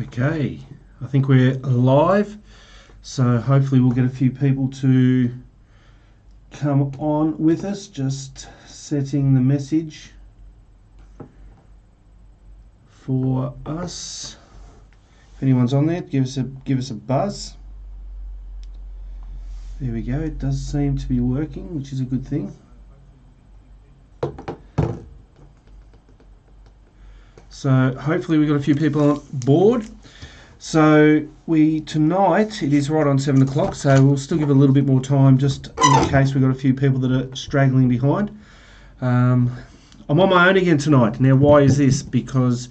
Okay, I think we're live, so hopefully we'll get a few people to come on with us. Just setting the message for us. If anyone's on there, give us a buzz. There we go. It does seem to be working, which is a good thing. So hopefully we've got a few people on board. So tonight, it is right on 7 o'clock, so we'll still give it a little bit more time just in case we've got a few people that are straggling behind. I'm on my own again tonight. Now, why is this? Because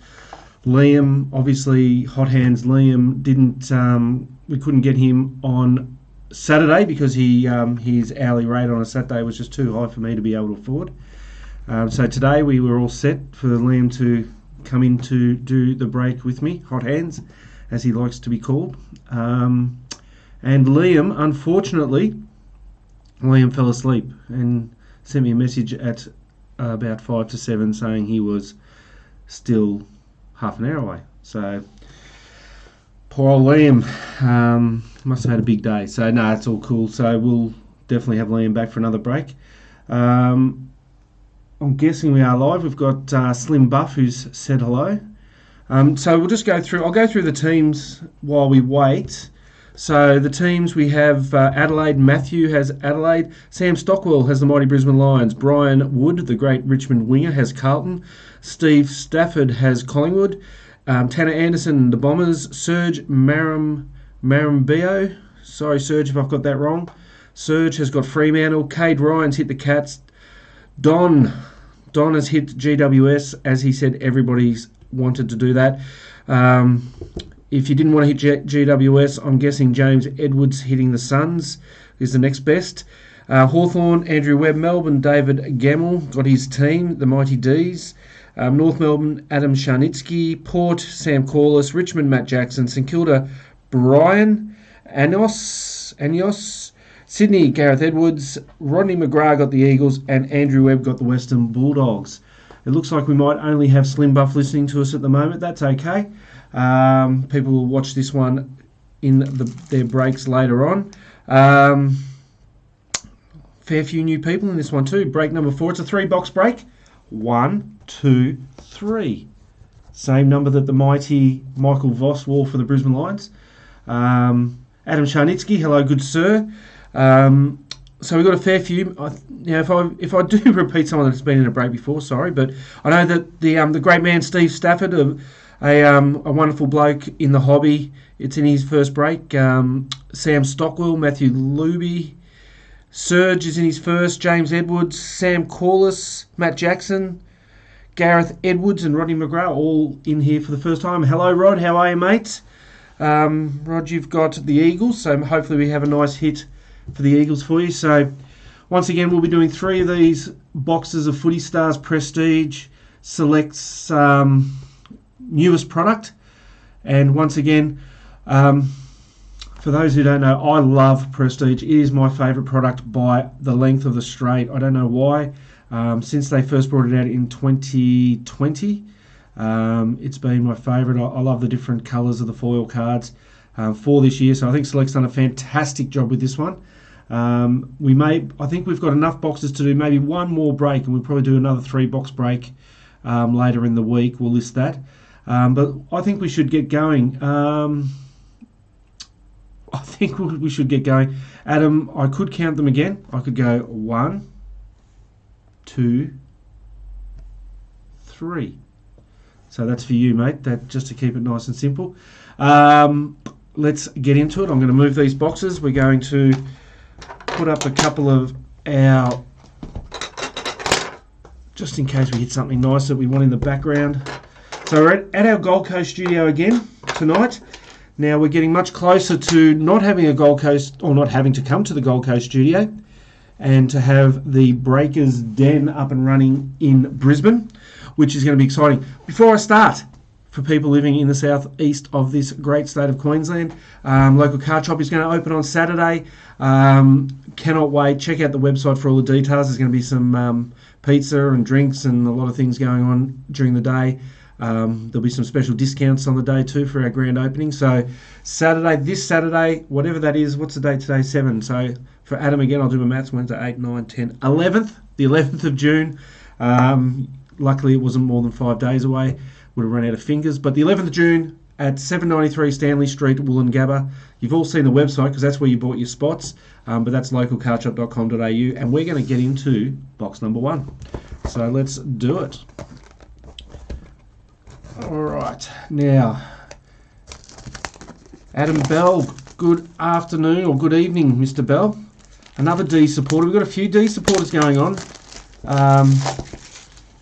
Liam, obviously, Hot Hands Liam, we couldn't get him on Saturday because his hourly rate on a Saturday was just too high for me to be able to afford. So today we were all set for Liam to come in to do the break with me, Hot Hands, as he likes to be called. And Liam, unfortunately, Liam fell asleep and sent me a message at about 5 to 7 saying he was still half an hour away. So poor old Liam must have had a big day. So no, it's all cool. So we'll definitely have Liam back for another break. I'm guessing we are live. We've got Slim Buff who's said hello. So we'll just go through. I'll go through the teams while we wait. So the teams we have Adelaide. Matthew has Adelaide. Sam Stockwell has the mighty Brisbane Lions. Brian Wood, the great Richmond winger, has Carlton. Steve Stafford has Collingwood. Tanner Anderson, the Bombers. Serge Marambio. Sorry, Serge, if I've got that wrong. Serge has got Fremantle. Cade Ryan's hit the Cats. Don has hit GWS, as he said everybody's wanted to do that. If you didn't want to hit GWS, I'm guessing James Edwards hitting the Suns is the next best. Hawthorn, Andrew Webb, Melbourne, David Gamble got his team, the Mighty D's. North Melbourne, Adam Sharnitsky. Port, Sam Corliss. Richmond, Matt Jackson. St Kilda, Brian Anios. Sydney, Gareth Edwards. Rodney McGrath got the Eagles, and Andrew Webb got the Western Bulldogs. It looks like we might only have Slim Buff listening to us at the moment. That's okay. People will watch this one in their breaks later on. Fair few new people in this one too. Break number 4. It's a 3-box break. 1, 2, 3. Same number that the mighty Michael Voss wore for the Brisbane Lions. Adam Sharnitsky, hello, good sir. So we've got a fair few. If I do repeat someone that's been in a break before, sorry, but I know that the great man Steve Stafford, a wonderful bloke in the hobby, it's in his first break. Sam Stockwell, Matthew Luby, Serge is in his first. James Edwards, Sam Corliss, Matt Jackson, Gareth Edwards, and Rodney McGrath all in here for the first time. Hello, Rod. How are you, mate? Rod, you've got the Eagles, so hopefully we have a nice hit for the Eagles for you. So once again, we'll be doing 3 of these boxes of Footy Stars Prestige Selects newest product. And once again, for those who don't know, I love Prestige. It is my favourite product by the length of the straight. I don't know why. Since they first brought it out in 2020, it's been my favourite. I love the different colours of the foil cards for this year. So I think Select's done a fantastic job with this one. I think we've got enough boxes to do maybe one more break, and we'll probably do another 3-box break later in the week. We'll list that. But I think we should get going. I think we should get going. Adam, I could count them again. I could go 1, 2, 3. So that's for you, mate. That just to keep it nice and simple. Let's get into it. I'm going to move these boxes. We're going to put up a couple of our, just in case we hit something nice that we want in the background. So we're at our Gold Coast studio again tonight. Now we're getting much closer to not having a Gold Coast, or not having to come to the Gold Coast studio, and to have the Breakers Den up and running in Brisbane, which is going to be exciting. Before I start, for people living in the southeast of this great state of Queensland, local car shop is going to open on Saturday. Cannot wait. Check out the website for all the details. There's going to be some pizza and drinks and a lot of things going on during the day. There'll be some special discounts on the day too for our grand opening. So this Saturday, whatever that is, what's the date today? 7. So for Adam again, I'll do my maths. Wednesday, 8, 9, 10, 11th. The 11th of June. Luckily, it wasn't more than 5 days away. Would have run out of fingers. But the 11th of June at 793 Stanley Street, Wollongabba. You've all seen the website because that's where you bought your spots. But that's localcardshop.com.au. And we're going to get into box number 1. So let's do it. All right, now, Adam Bell, good afternoon or good evening, Mr. Bell. Another D supporter. We've got a few D supporters going on.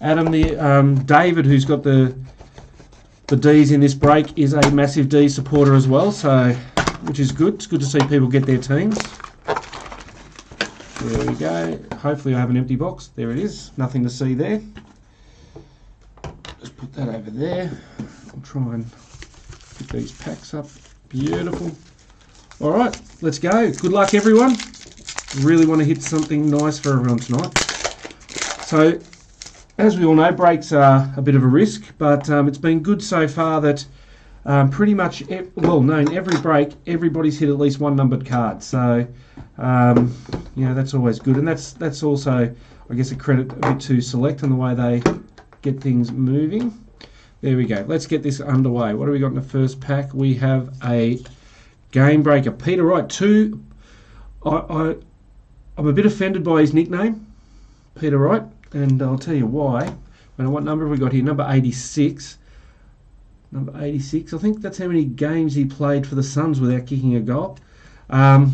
Adam, David, who's got the Ds in this break, is a massive D supporter as well, so which is good. It's good to see people get their teams. There we go. Hopefully I have an empty box. There it is. Nothing to see there. Just put that over there. I'll try and pick these packs up. Beautiful. All right, let's go. Good luck, everyone. Really want to hit something nice for everyone tonight. So, as we all know, breaks are a bit of a risk, but it's been good so far that pretty much, in every break, everybody's hit at least one numbered card. So, that's always good. And that's also, I guess, a credit a bit to Select on the way they get things moving. There we go. Let's get this underway. What do we got in the first pack? We have a game breaker. Peter Wright, 2. I'm a bit offended by his nickname, Peter Wright, and I'll tell you why. What number have we got here? Number 86. Number 86. I think that's how many games he played for the Suns without kicking a goal. Now,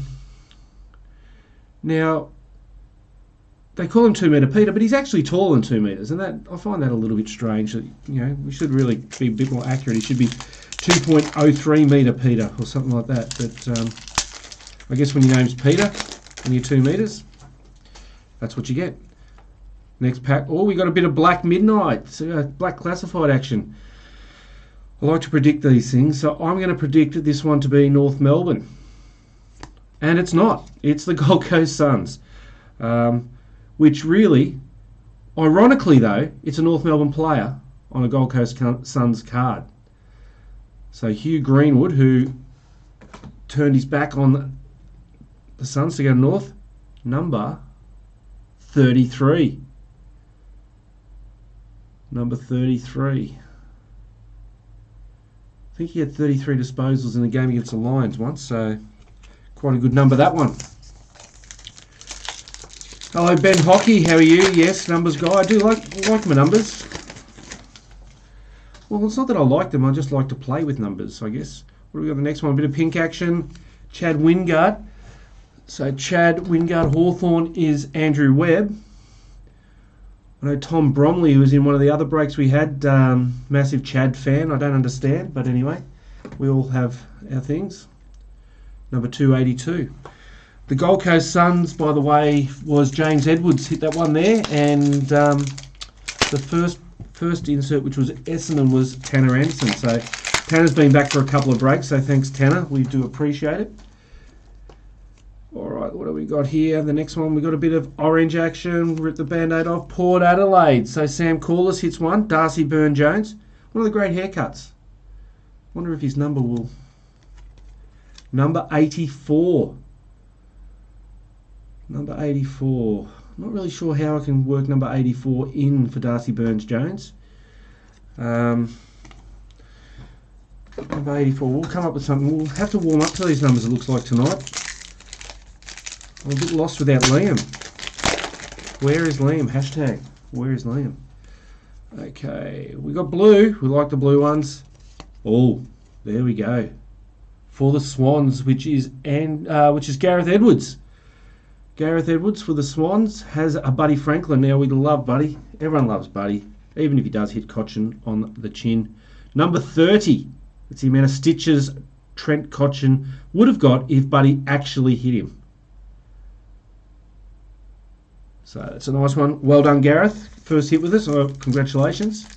they call him 2 metre Peter, but he's actually taller than 2 metres, and that I find that a little bit strange. That, we should really be a bit more accurate. He should be 2.03 metre Peter or something like that. But I guess when your name's Peter and you're 2 metres, that's what you get. Next pack. Oh, we got a bit of Black Midnight, Black Classified action. I like to predict these things, so I'm going to predict this one to be North Melbourne. And it's not. It's the Gold Coast Suns. Which really, ironically though, it's a North Melbourne player on a Gold Coast Suns card. So Hugh Greenwood, who turned his back on the Suns to go north, number 33. Number 33. I think he had 33 disposals in the game against the Lions once, so quite a good number, that one. Hello, Ben Hockey. How are you? Yes, numbers guy. I do like my numbers. Well, it's not that I like them. I just like to play with numbers, I guess. What do we got the next one? A bit of pink action. Chad Wingard. So Chad Wingard Hawthorn is Andrew Webb. I know Tom Bromley, who was in one of the other breaks we had, massive Chad fan. I don't understand, but anyway, we all have our things. Number 282. The Gold Coast Suns, by the way, was James Edwards hit that one there, and the first insert, which was Essendon, was Tanner Anderson. So Tanner's been back for a couple of breaks, so thanks Tanner, we do appreciate it. All right, what do we got here? The next one, we got a bit of orange action. Rip the Band-Aid off. Port Adelaide. So Sam Corliss hits one. Darcy Byrne-Jones. One of the great haircuts. Wonder if his number will... Number 84. Number 84. Not really sure how I can work number 84 in for Darcy Byrne-Jones. Number 84. We'll come up with something. We'll have to warm up to these numbers, it looks like, tonight. I'm a bit lost without Liam. Where is Liam? Hashtag. Where is Liam? Okay. We got blue. We like the blue ones. Oh, there we go. For the Swans, which is Gareth Edwards. Gareth Edwards for the Swans has a Buddy Franklin. Now, we love Buddy. Everyone loves Buddy, even if he does hit Cochin on the chin. Number 30. That's the amount of stitches Trent Cochin would have got if Buddy actually hit him. So that's a nice one. Well done, Gareth. First hit with us. Oh, congratulations.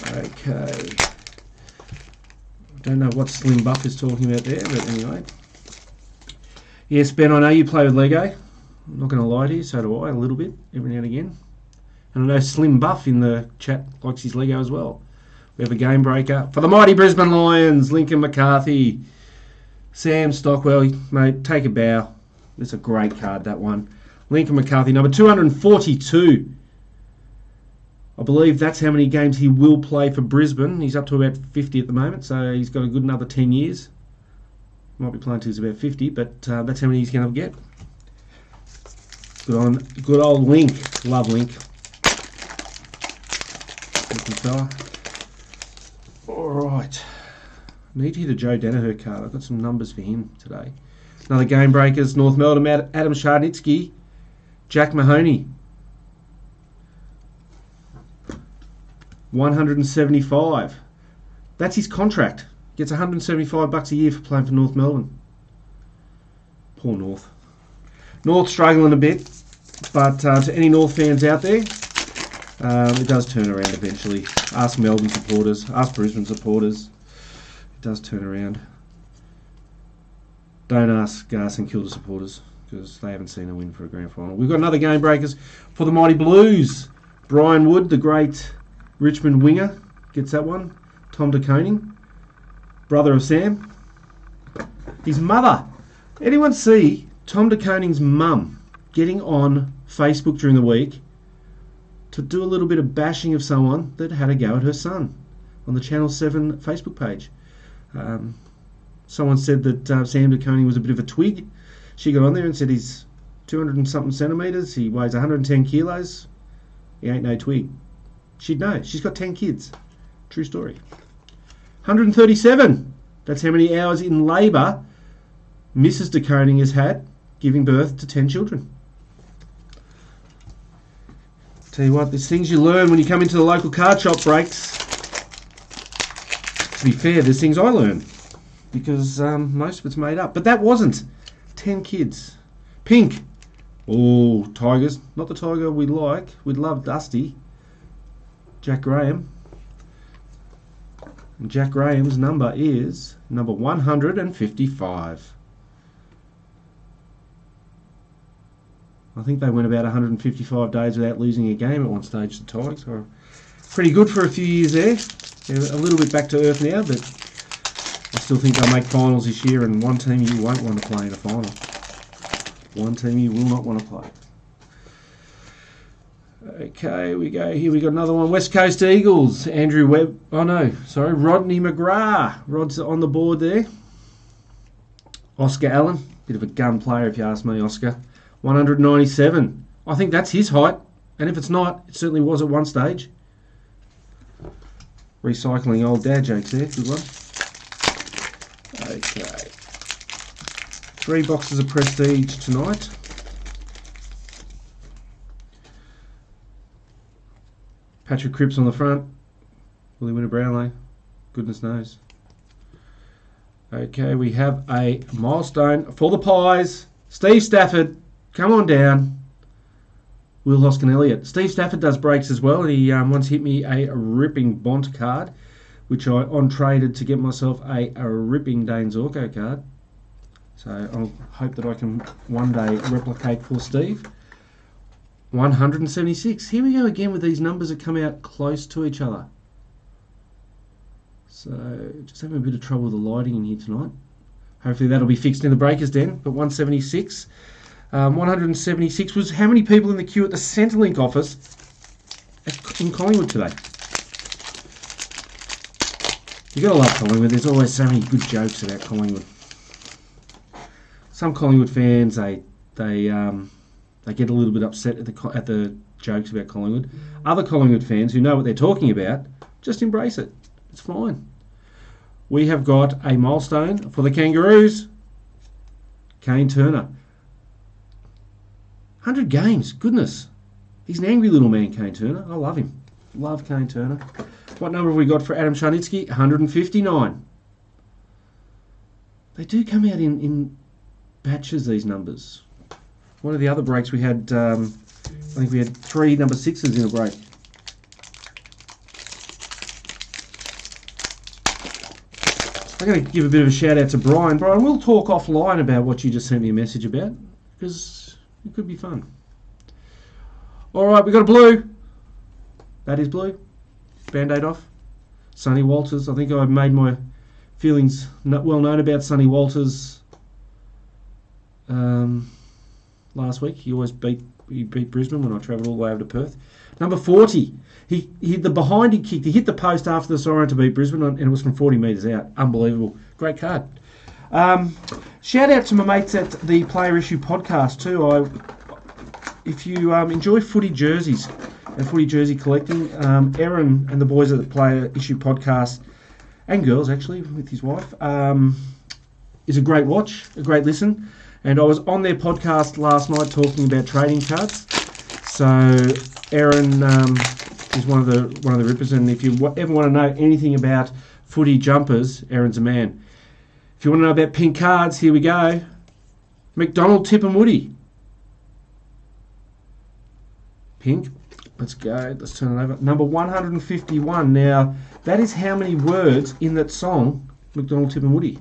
Okay. I don't know what Slim Buff is talking about there, but anyway. Yes, Ben, I know you play with Lego. I'm not going to lie to you, so do I, a little bit, every now and again. And I know Slim Buff in the chat likes his Lego as well. We have a game breaker for the mighty Brisbane Lions, Lincoln McCarthy. Sam Stockwell, mate, take a bow. It's a great card, that one. Lincoln McCarthy, number 242. I believe that's how many games he will play for Brisbane. He's up to about 50 at the moment, so he's got a good another 10 years. Might be playing till he's about 50, but that's how many he's going to get. Good old Link. Love Link. Looking fella. Alright. Need to hit a Joe Danaher card. I've got some numbers for him today. Another game breakers. North Melbourne, Adam Sharnitsky. Jack Mahoney. 175. That's his contract. Gets $175 a year for playing for North Melbourne. Poor North. North struggling a bit, but to any North fans out there, it does turn around eventually. Ask Melbourne supporters, ask Brisbane supporters. It does turn around. Don't ask St Kilda supporters, because they haven't seen a win for a grand final. We've got another game breakers for the mighty Blues. Brian Wood, the great Richmond winger, gets that one. Tom de Koning, brother of Sam. His mother. Anyone see Tom de Koning's mum getting on Facebook during the week to do a little bit of bashing of someone that had a go at her son on the Channel 7 Facebook page? Someone said that Sam de Koning was a bit of a twig. She got on there and said he's 200 and something centimetres, he weighs 110 kilos, he ain't no twig. She'd know. She's got 10 kids. True story. 137. That's how many hours in labour Mrs. de Koning has had, giving birth to 10 children. Tell you what, there's things you learn when you come into the local card shop breaks. To be fair, there's things I learn, because most of it's made up. But that wasn't. 10 kids. Pink. Oh, Tigers. Not the Tiger we like. We'd love Dusty. Jack Graham. And Jack Graham's number is number 155. I think they went about 155 days without losing a game at one stage, the Tigers. So pretty good for a few years there. They're a little bit back to earth now, but I still think they'll make finals this year, and one team you won't want to play in a final. One team you will not want to play. Okay, we go here. We got another one. West Coast Eagles. Andrew Webb. Oh no, sorry. Rodney McGrath. Rod's on the board there. Oscar Allen. Bit of a gun player if you ask me, Oscar. 197. I think that's his height. And if it's not, it certainly was at one stage. Recycling old dad jokes there. Good one. Okay. 3 boxes of Prestige tonight. Patrick Cripps on the front. Will he win a Brownlow? Goodness knows. Okay, we have a milestone for the Pies. Steve Stafford, come on down. Will Hoskin Elliott. Steve Stafford does breaks as well. He once hit me a ripping Bont card, which I on-traded to get myself a ripping Dane Zorko card. So I'll hope that I can one day replicate for Steve. 176. Here we go again with these numbers that come out close to each other. So just having a bit of trouble with the lighting in here tonight. Hopefully that'll be fixed in the Breakers Den. But 176. 176 was how many people in the queue at the Centrelink office in Collingwood today? You gotta love Collingwood. There's always so many good jokes about Collingwood. Some Collingwood fans, they get a little bit upset at the jokes about Collingwood. Other Collingwood fans who know what they're talking about just embrace it. It's fine. We have got a milestone for the Kangaroos. Kane Turner. 100 games. Goodness. He's an angry little man, Kane Turner. I love him. Love Kane Turner. What number have we got for Adam Sharnitsky? 159. They do come out in batches, these numbers. One of the other breaks we had, I think we had 3 number 6s in a break. I'm going to give a bit of a shout out to Brian. Brian, we'll talk offline about what you just sent me a message about, because it could be fun. All right, we got a blue. That is blue. Band-Aid off. Sonny Walters. I think I've made my feelings well known about Sonny Walters last week. He beat Brisbane when I travelled all the way over to Perth. Number 40. He hit the behind he kicked. He hit the post after the siren to beat Brisbane, and it was from 40 metres out. Unbelievable. Great card. Shout out to my mates at the Player Issue podcast too. If you enjoy footy jerseys and footy jersey collecting, Aaron and the boys at the Player Issue podcast, and girls actually with his wife, is a great watch, a great listen. And I was on their podcast last night talking about trading cards. So Aaron is one of the rippers, and if you ever want to know anything about footy jumpers, Aaron's a man. If you want to know about pink cards, here we go. McDonald, Tip and Woody. Pink. Let's go. Let's turn it over. Number 151. Now, that is how many words in that song, McDonald, Tip and Woody.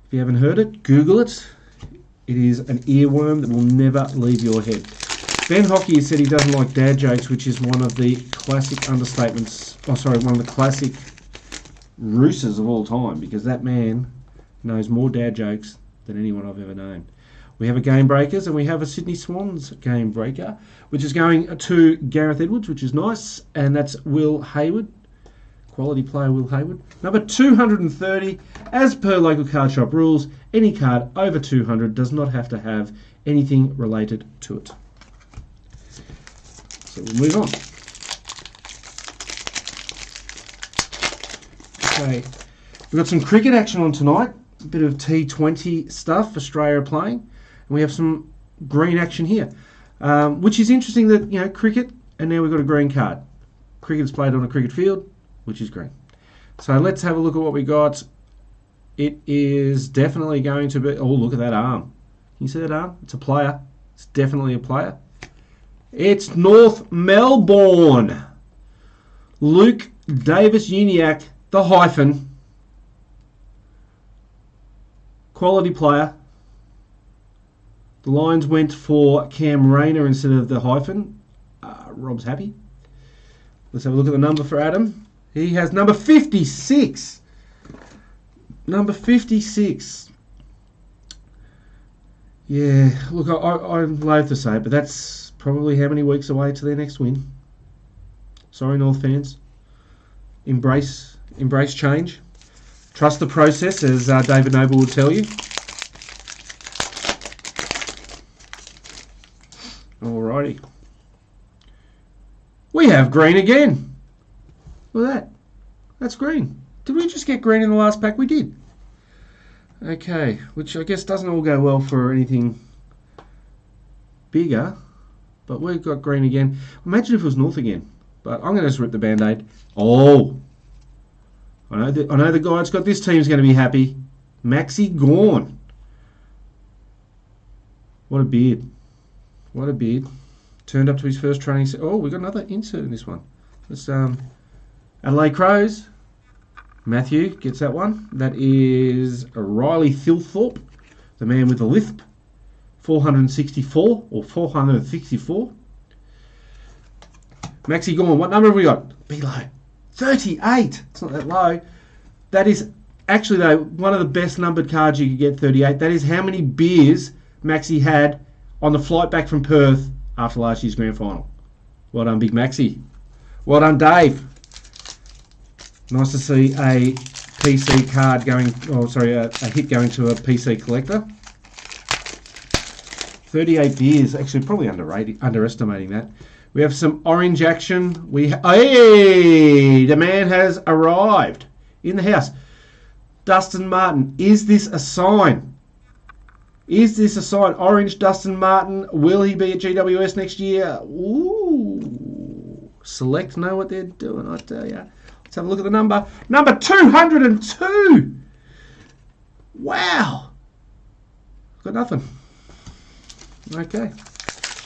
If you haven't heard it, Google it. It is an earworm that will never leave your head. Ben Hockey has said he doesn't like dad jokes, which is one of the classic understatements. One of the classic roosters of all time, because that man knows more dad jokes than anyone I've ever known. We have a Game Breakers, and we have a Sydney Swans Game Breaker, which is going to Gareth Edwards, which is nice, and that's Will Hayward. Quality player Will Hayward. Number 230, as per local card shop rules, any card over 200 does not have to have anything related to it. So we'll move on. Okay, we've got some cricket action on tonight. A bit of T20 stuff Australia are playing. And we have some green action here, which is interesting that, cricket, and now we've got a green card. Cricket is played on a cricket field, which is green. So let's have a look at what we got. It is definitely going to be... Oh, look at that arm. Can you see that arm? It's a player. It's definitely a player. It's North Melbourne. Luke Davis-Uniacke, the hyphen. Quality player. The Lions went for Cam Rayner instead of the hyphen. Rob's happy. Let's have a look at the number for Adam. He has number 56. Number 56. Yeah, look, I'm loath to say it, but that's probably how many weeks away to their next win. Sorry, North fans. Embrace change. Trust the process, as David Noble would tell you. Alrighty. We have green again. Look at that. That's green. Did we just get green in the last pack? We did. Okay, which I guess doesn't all go well for anything bigger, but we've got green again. Imagine if it was North again, but I'm going to just rip the Band-Aid. Oh, I know the guy that's got this team's going to be happy. Maxi Gawn. What a beard. What a beard. Turned up to his first training. Oh, we've got another insert in this one. Let's Adelaide Crows. Matthew gets that one. That is Riley Thilthorpe, the man with the lisp. 464 or 464. Maxi Gawn, what number have we got? Be low. 38. It's not that low. That is actually, though, one of the best numbered cards you could get, 38. That is how many beers Maxi had on the flight back from Perth after last year's grand final. Well done, Big Maxi. Well done, Dave. Nice to see a PC card going, a hit going to a PC collector. 38 beers, actually probably underestimating that. We have some orange action. Hey, the man has arrived in the house. Dustin Martin, is this a sign? Is this a sign? Orange Dustin Martin, will he be at GWS next year? Ooh, Select know what they're doing, I tell you. Let's have a look at the number. Number 202. Wow. Got nothing. Okay.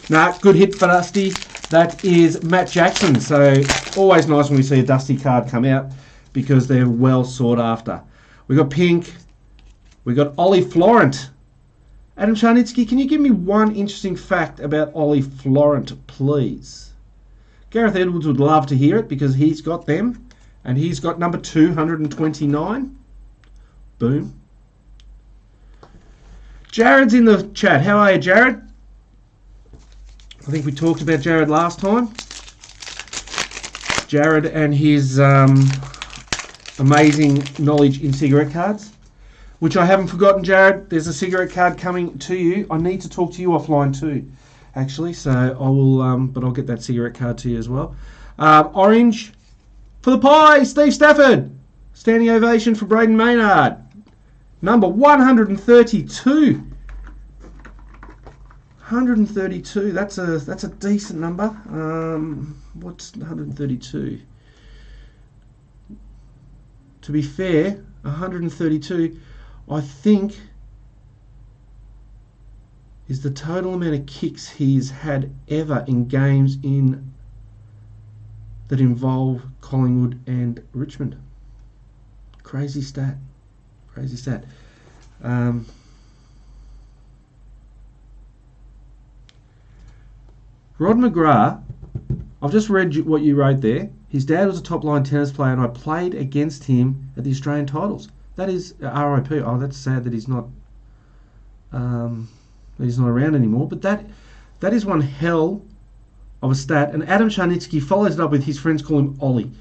Nah, good hit for Dusty. That is Matt Jackson. So always nice when we see a Dusty card come out because they're well sought after. We got pink. We got Ollie Florent. Adam Charnitsky, can you give me one interesting fact about Ollie Florent, please? Gareth Edwards would love to hear it because he's got them. And he's got number 229. Boom. Jared's in the chat. How are you, Jared? I think we talked about Jared last time. Jared and his amazing knowledge in cigarette cards, which I haven't forgotten, Jared. There's a cigarette card coming to you. I need to talk to you offline too, actually. So I will, but I'll get that cigarette card to you as well. Orange for the pie, Steve Stafford. Standing ovation for Braden Maynard. Number 132. 132. That's a decent number. What's 132? To be fair, 132, I think, is the total amount of kicks he's had ever in games that involve Collingwood and Richmond. Crazy stat. Crazy stat. Rod McGrath, I've just read what you wrote there. His dad was a top-line tennis player and I played against him at the Australian titles. That is RIP. Oh, that's sad that he's not around anymore. But that is one hell of a stat. And Adam Charnitsky follows it up with his friends call him Ollie.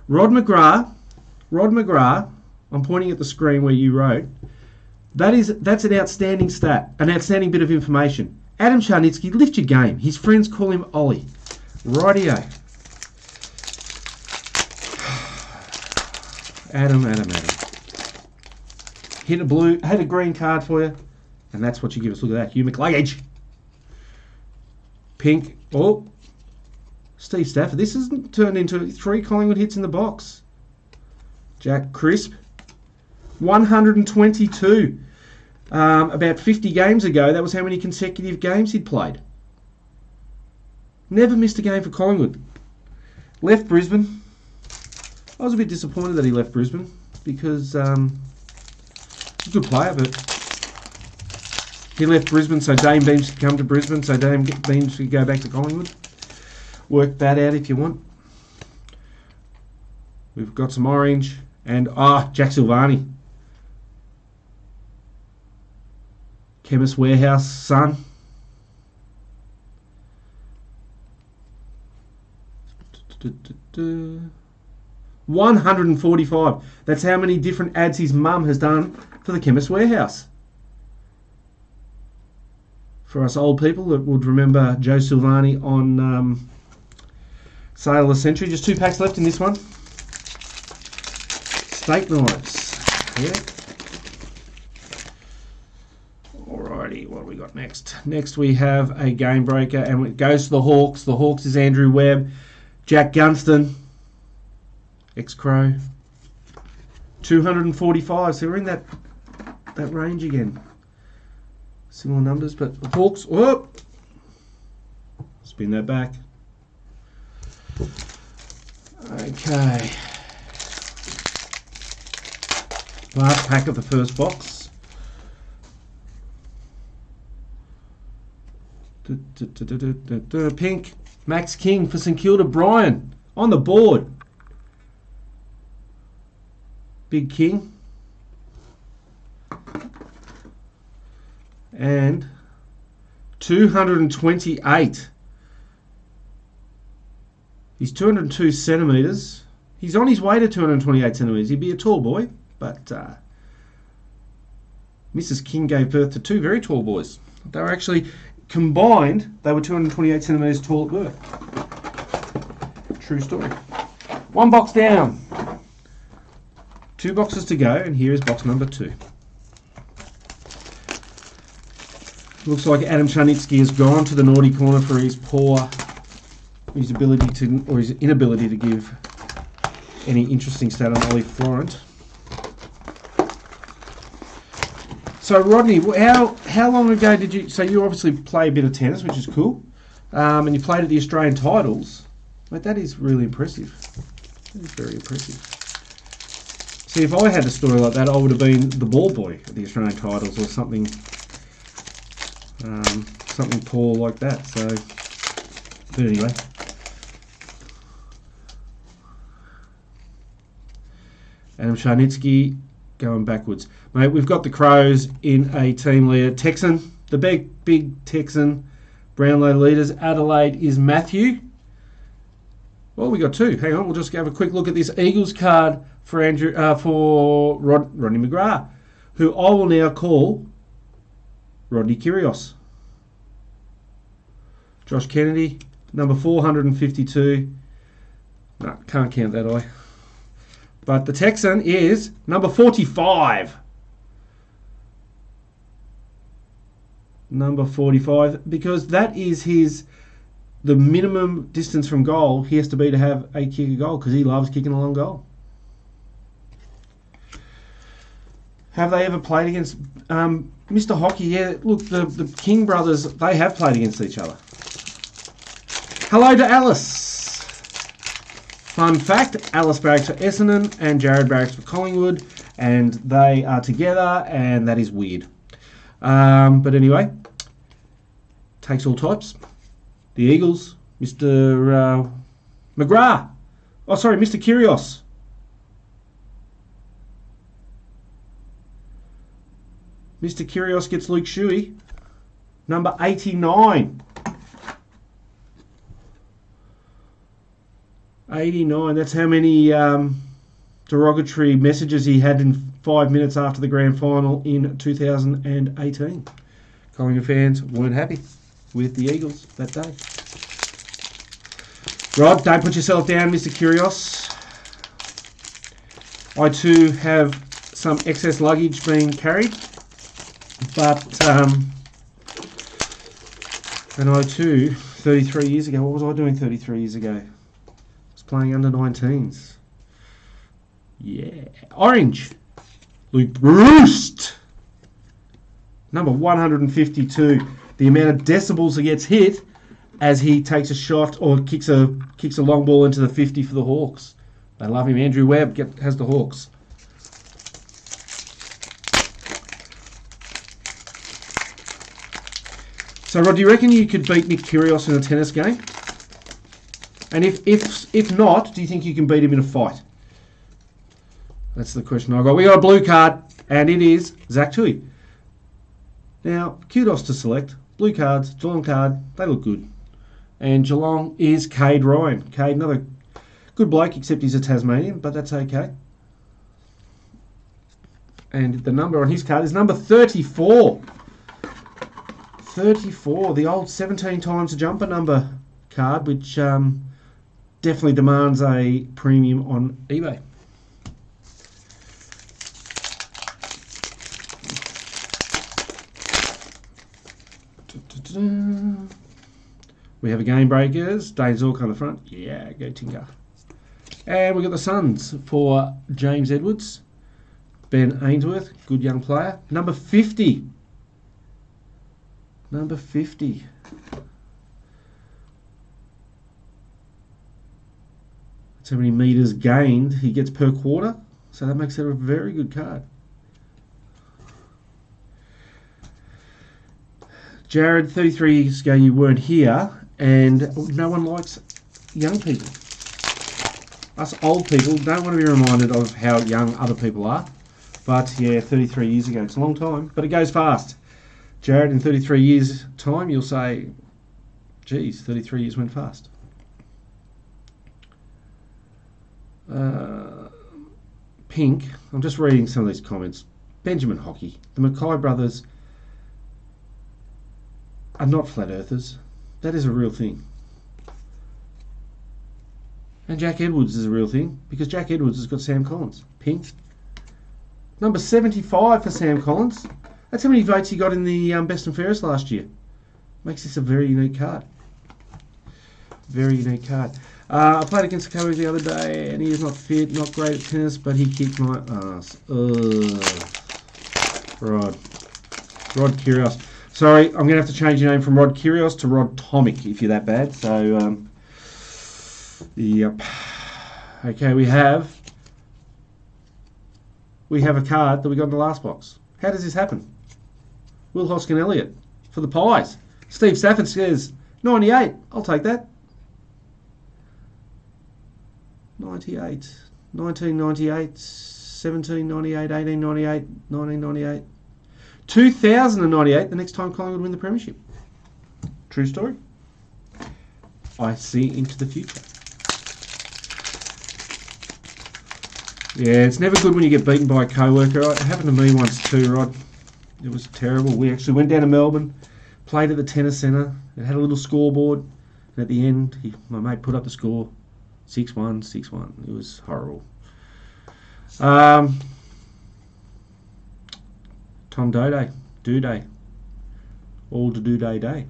Rod McGrath, I'm pointing at the screen where you wrote. That's an outstanding stat, an outstanding bit of information. Adam Charnitsky, lift your game. His friends call him Ollie. Rightio. Adam. Hit a green card for you, and that's what you give us. Look at that. Hugh McLagage. Pink. Oh, Steve Stafford. This has turned into 3 Collingwood hits in the box. Jack Crisp. 122. About 50 games ago, that was how many consecutive games he'd played. Never missed a game for Collingwood. Left Brisbane. I was a bit disappointed that he left Brisbane because he's a good player, but he left Brisbane so Dame Beams could come to Brisbane, so Dame Beams could go back to Collingwood. Work that out if you want. We've got some orange and Jack Silvani. Chemist Warehouse, son. $145. That's how many different ads his mum has done for the Chemist Warehouse. For us old people that would remember Joe Silvani on Sale of the Century. Just 2 packs left in this one. Steak knives. Yeah. Alrighty, what have we got next? Next we have a game breaker and it goes to the Hawks. The Hawks is Andrew Webb, Jack Gunston, ex-Crow. 245, so we're in that range again. Similar numbers, but the Hawks, whoop! Spin that back. Okay. Last pack of the first box. Pink, Max King for St Kilda. Brian on the board. Big King. And 228. He's 202 centimetres. He's on his way to 228 centimetres. He'd be a tall boy, but Mrs. King gave birth to 2 very tall boys. They were actually combined, they were 228 centimetres tall at birth. True story. 1 box down. 2 boxes to go, and here is box number 2. Looks like Adam Charnitsky has gone to the naughty corner for his ability to, or his inability to give any interesting stat on Ollie Florent. So Rodney, how long ago did you? So you obviously play a bit of tennis, which is cool, and you played at the Australian titles. Mate, that is really impressive. That is very impressive. See, if I had a story like that, I would have been the ball boy at the Australian titles or something. Something poor like that. So, but anyway, Adam Charnitsky going backwards. Mate, we've got the Crows in a team leader. Texan, the big Texan. Brownlow leaders. Adelaide is Matthew. Well, we got two. Hang on, we'll just have a quick look at this Eagles card for Rodney McGrath, who I will now call Rodney Kyrgios. Josh Kennedy, number 452. No, can't count that eye. But the Texan is number 45. Number 45, because that is the minimum distance from goal he has to be to have a kick a goal, because he loves kicking a long goal. Have they ever played against Mr. Hockey? Yeah, look, the King brothers, they have played against each other. Hello to Alice. Fun fact, Alice barracks for Essendon and Jared barracks for Collingwood, and they are together, and that is weird. But anyway, takes all types. The Eagles, Mr. McGrath. Oh, sorry, Mr. Kyrgios. Mr. Kyrgios gets Luke Shuey, number 89. 89, that's how many derogatory messages he had in 5 minutes after the grand final in 2018. Collingwood fans weren't happy with the Eagles that day. Rod, don't put yourself down, Mr. Kyrgios. I too have some excess luggage being carried, but and I too, 33 years ago, what was I doing 33 years ago? Playing under 19s. Yeah. Orange. Luke Bruce. Number 152. The amount of decibels he gets hit as he takes a shot or kicks a long ball into the 50 for the Hawks. They love him. Andrew Webb has the Hawks. So, Rod, do you reckon you could beat Nick Kyrgios in a tennis game? And if not, do you think you can beat him in a fight? That's the question I got. We got a blue card, and it is Zach Tui. Now, kudos to select. Blue cards, Geelong card, they look good. And Geelong is Cade Ryan. Cade, another good bloke, except he's a Tasmanian, but that's okay. And the number on his card is number 34. 34, the old 17 times a jumper number card, which definitely demands a premium on eBay. We have a Game Breakers. Dane Zork on the front. Yeah, go Tinker. And we've got the Suns for James Edwards. Ben Ainsworth, good young player. Number 50. Number 50. That's how many metres gained he gets per quarter. So that makes it a very good card. Jared, 33 years ago you weren't here, and no one likes young people. Us old people don't want to be reminded of how young other people are. But yeah, 33 years ago, it's a long time, but it goes fast. Jared, in 33 years' time, you'll say, geez, 33 years went fast. Pink, I'm just reading some of these comments. Benjamin Hockey, the Mackay brothers are not flat earthers. That is a real thing. And Jack Edwards is a real thing, because Jack Edwards has got Sam Collins. Pink. Number 75 for Sam Collins. That's how many votes he got in the Best and Fairest last year. Makes this a very unique card. Very unique card. I played against the Cowboys the other day, and he is not fit, not great at tennis, but he kicked my ass. Rod Kyrgios. Sorry, I'm going to have to change your name from Rod Kyrgios to Rod Tomic if you're that bad. So, yep. Okay, we have a card that we got in the last box. How does this happen? Will Hoskin Elliott for the Pies. Steve Stafford says 98. I'll take that. 98. 1998. 1798, 1898, 1998, 2098, the next time Collingwood win the premiership. True story. I see into the future. Yeah, it's never good when you get beaten by a co-worker. It happened to me once too, Rod. It was terrible. We actually went down to Melbourne, played at the tennis centre. It had a little scoreboard. And at the end, my mate put up the score. 6-1, 6-1. It was horrible. Tom Doday. All to do-day.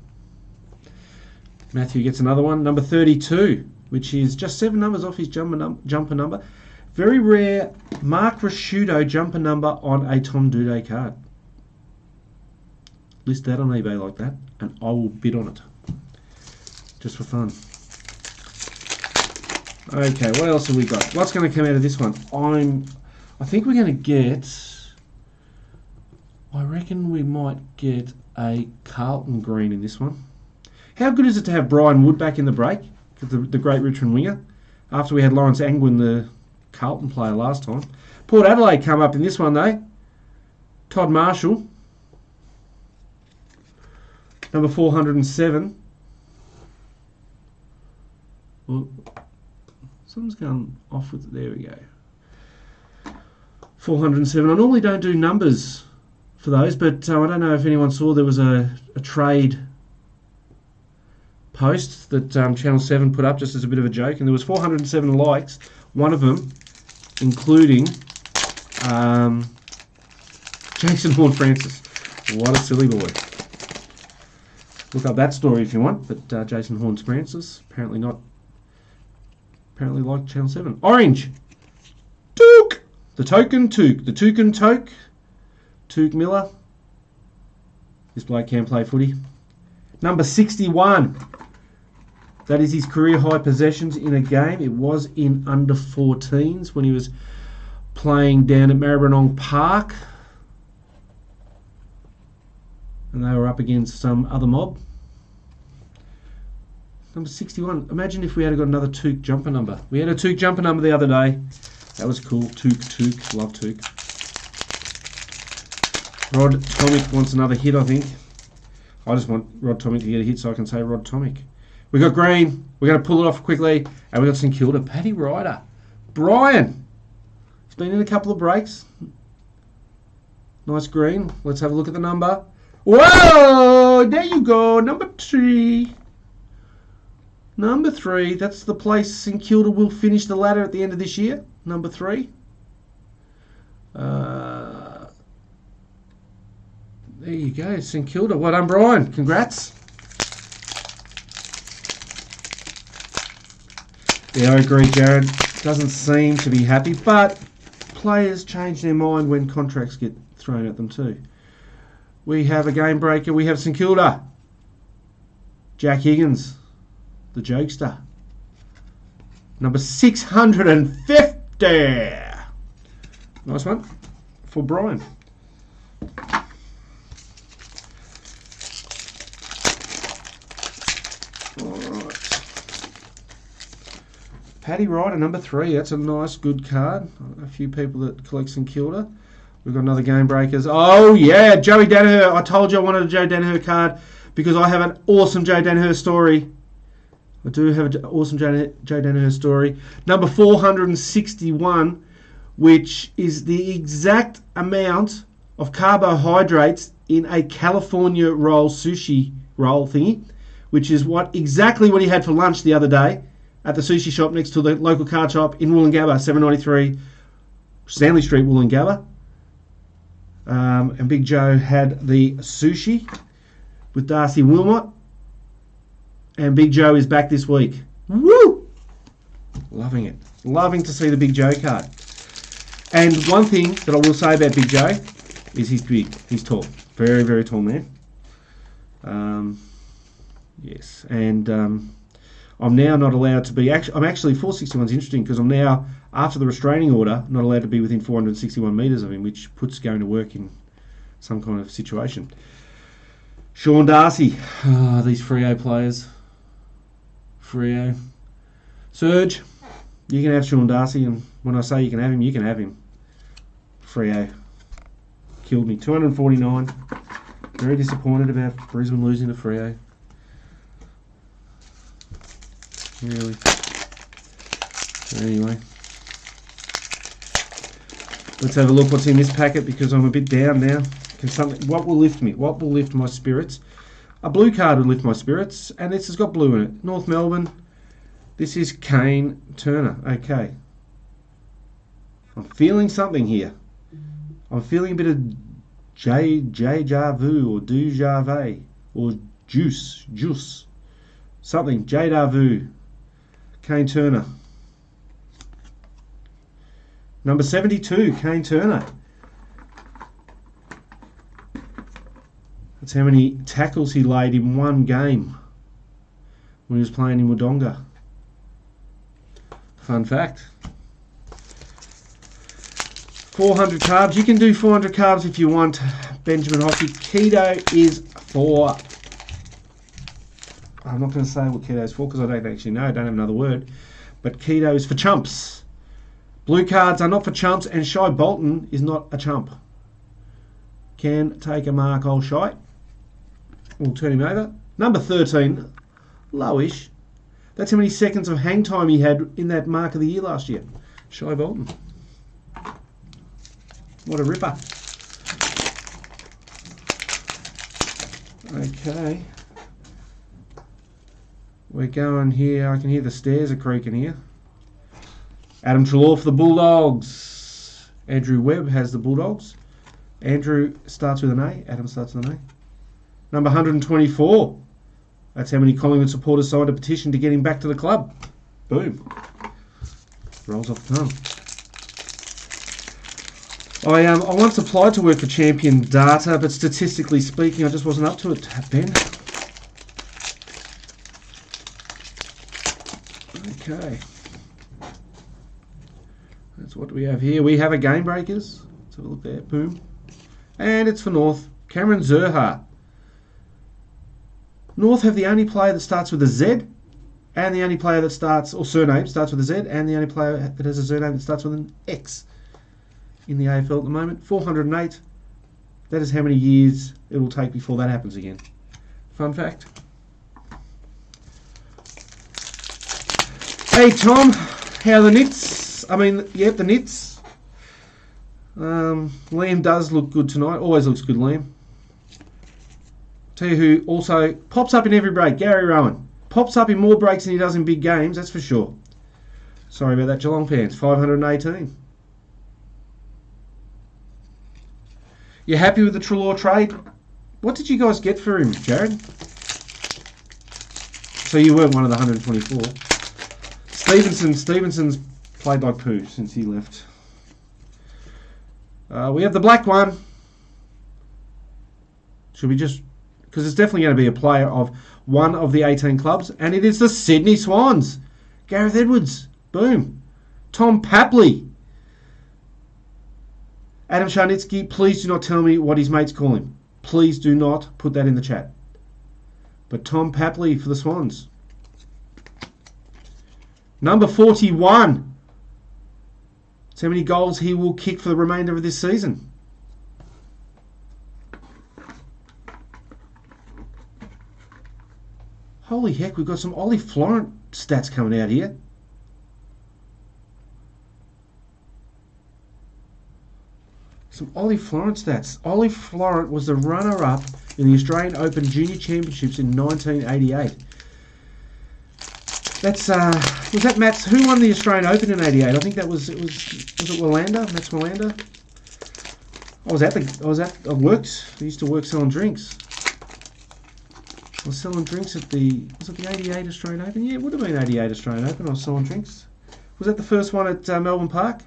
Matthew gets another one. Number 32, which is just 7 numbers off his jumper number. Very rare Mark Rasciuto jumper number on a Tom Doday card. List that on eBay like that, and I will bid on it. Just for fun. Okay, what else have we got? What's going to come out of this one? I think we're going to get... I reckon we might get a Carlton green in this one. How good is it to have Brian Wood back in the break? The great Richmond winger. After we had Lawrence Angwin, the Carlton player last time. Port Adelaide come up in this one though. Todd Marshall. Number 407. Well, something's gone off with it. There we go. 407. I normally don't do numbers for those, but I don't know if anyone saw there was a trade post that Channel 7 put up just as a bit of a joke, and there was 407 likes. One of them including Jason Horne-Francis. What a silly boy. Look up that story if you want, but Jason Horne-Francis apparently liked Channel 7. Orange. Took. The token Took. The token Toke. Took Miller. This bloke can play footy. Number 61. That is his career high possessions in a game. It was in under 14s when he was playing down at Maribyrnong Park. And they were up against some other mob. Number 61. Imagine if we had got another Took jumper number. We had a Took jumper number the other day. That was cool. Took. Love Took. Rod Tomic wants another hit, I think. I just want Rod Tomic to get a hit so I can say Rod Tomic. We got green. We're going to pull it off quickly. And we got St Kilda. Paddy Ryder. Brian. He's been in a couple of breaks. Nice green. Let's have a look at the number. Whoa! There you go. Number 3. Number 3. That's the place St Kilda will finish the ladder at the end of this year. Number 3. There you go. St Kilda. Well done, Brian. Congrats. Yeah, I agree, Jared. Doesn't seem to be happy, but players change their mind when contracts get thrown at them too. We have a game breaker. We have St Kilda. Jack Higgins, the jokester. Number 650. Nice one for Brian. Paddy Ryder, number 3. That's a nice, good card. A few people that collect St Kilda. We've got another game breakers. Oh, yeah, Joey Danaher. I told you I wanted a Joe Danaher card because I have an awesome Joe Danaher story. I do have an awesome Joe Danaher story. Number 461, which is the exact amount of carbohydrates in a California roll sushi roll thingy, which is exactly what he had for lunch the other day at the sushi shop next to the local card shop in Wollongabba, 793 Stanley Street, Wollongabba. And Big Joe had the sushi with Darcy Wilmot. And Big Joe is back this week. Woo! Loving it. Loving to see the Big Joe card. And one thing that I will say about Big Joe is he's big. He's tall. Very, very tall man. Yes. And I'm now not allowed to be... I'm actually 461 is interesting because I'm now, after the restraining order, not allowed to be within 461 metres of him, which puts going to work in some kind of situation. Sean Darcy. These Freo players. Freo. Serge, you can have Sean Darcy, and when I say you can have him, you can have him. Freo. Killed me. 249. Very disappointed about Brisbane losing to Freo. Really. Anyway. Let's have a look what's in this packet because I'm a bit down now. What will lift me? What will lift my spirits? A blue card would lift my spirits, and this has got blue in it. North Melbourne. This is Kane Turner. Okay. I'm feeling something here. I'm feeling a bit of deja vu or deja vu or juice. Something. Deja vu. Kane Turner. Number 72, Kane Turner. That's how many tackles he laid in one game when he was playing in Wodonga. Fun fact. 400 carbs. You can do 400 carbs if you want, Benjamin Hockey. Keto is for... I'm not going to say what keto is for because I don't actually know. I don't have another word. But keto is for chumps. Blue cards are not for chumps, and Shy Bolton is not a chump. Can take a mark, old Shy. We'll turn him over. Number 13, lowish. That's how many seconds of hang time he had in that mark of the year last year. Shy Bolton. What a ripper. Okay. We're going here. I can hear the stairs are creaking here. Adam Treloar for the Bulldogs. Andrew Webb has the Bulldogs. Andrew starts with an A. Adam starts with an A. Number 124. That's how many Collingwood supporters signed a petition to get him back to the club. Boom. Rolls off the tongue. I once applied to work for Champion Data, but statistically speaking, I just wasn't up to it, Ben. Okay. That's what we have here. We have a Game Breakers. Let's have a look there. Boom. And it's for North. Cameron Zurhaar. North have the only player that starts with a Z, and the only player that starts, or surname, starts with a Z, and the only player that has a surname that starts with an X in the AFL at the moment. 408. That is how many years it will take before that happens again. Fun fact. Hey Tom, how are the Nits? The Nits. Liam does look good tonight. Always looks good, Liam. Tell you who also pops up in every break. Gary Rowan. Pops up in more breaks than he does in big games, that's for sure. Sorry about that, Geelong fans. 518. You happy with the Treloar trade? What did you guys get for him, Jared? So you weren't one of the 124. Stevenson's played like poo since he left. We have the black one. Should we just... Because it's definitely going to be a player of one of the 18 clubs. And it is the Sydney Swans. Gareth Edwards. Boom. Tom Papley. Adam Charnitsky, please do not tell me what his mates call him. Please do not put that in the chat. But Tom Papley for the Swans. Number 41. That's how many goals he will kick for the remainder of this season. Holy heck, we've got some Ollie Florent stats coming out here. Some Ollie Florent stats. Ollie Florent was the runner-up in the Australian Open Junior Championships in 1988. That's was that Matt's? Who won the Australian Open in '88? I think that was it. Willander? Matt's Willander. I worked. I used to work selling drinks. I was selling drinks at the... Was it the '88 Australian Open? Yeah, it would have been '88 Australian Open. I was selling drinks. Was that the first one at Melbourne Park?